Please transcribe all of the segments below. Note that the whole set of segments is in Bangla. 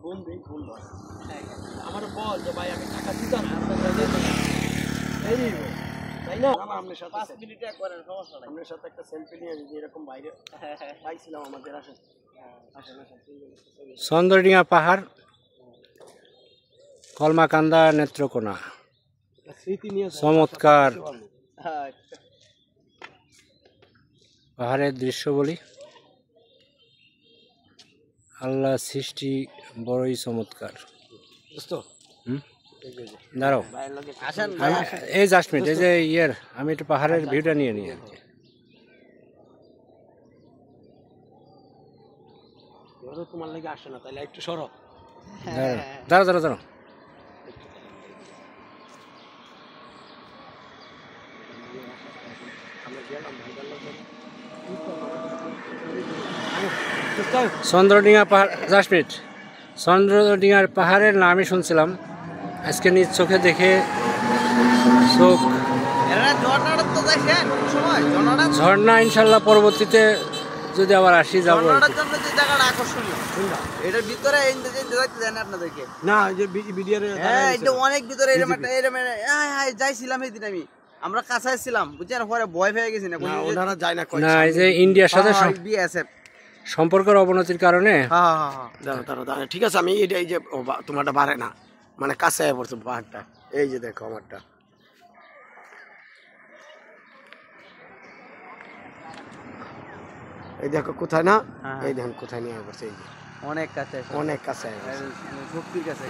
ফোন দেই ফোন ধর আমার বল যে ভাই আমি টাকা দিতাম না এই নিব তাই না আপনার সাথে 5 মিনিট একবারের সমস্যা নাই আপনার সাথে একটা সেলফি নিয়ে যদি এরকম বাইরে পাইছিলাম আমাদের আসেন চন্দ্রডিঙা পাহাড় কলমাকান্দা নেত্রকোনা স্মৃতি নিয়ে চমৎকার পাহাড়ের দৃশ্য বলি আল্লাহ সৃষ্টি বড়ই চমৎকার দাঁড়াও এই জাস্ট মিনিট এই যে আমি একটু পাহাড়ের ভিউটা নিয়ে নিই আর কি তোমার লাগে আসে না তাহলে একটু সরো দাঁড়াও দাঁড়াও দাঁড়াও চন্দ্রডিঙা পাহাড় জাস্ট মিনিট চন্দ্রডিঙার পাহাড়ের নামই শুনছিলাম আজকে নিজ চোখে দেখে চোখ ঝর্ণা ইনশাল্লাহ পরবর্তীতে যদি আবার আসি যাবো এটার ভিতরে আপনাদেরকে না যে ভিডিওর অনেক ভিতরে যাইছিলাম এই দিন আমরা কাছায় ছিলাম বুঝছেন পরে ভয় পেয়ে গেছি না ওনারা যায় না না এই যে ইন্ডিয়ার সাথে বিএসএফ সম্পর্কের অবনতির কারণে দাঁড়া ঠিক আছে আমি এই যে তোমারটা বাড়ে না মানে কাছে পড়ছে পাহাড়টা এই যে দেখো আমারটা এই দেখো কোথায় না এই দেখেন কোথায় নিয়ে পড়ছে এই যে অনেক কাছে শক্তির কাছে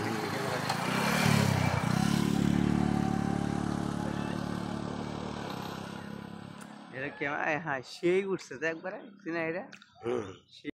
এটা কেমন হ্যাঁ সেই উঠছে তো একবারে চিনা এটা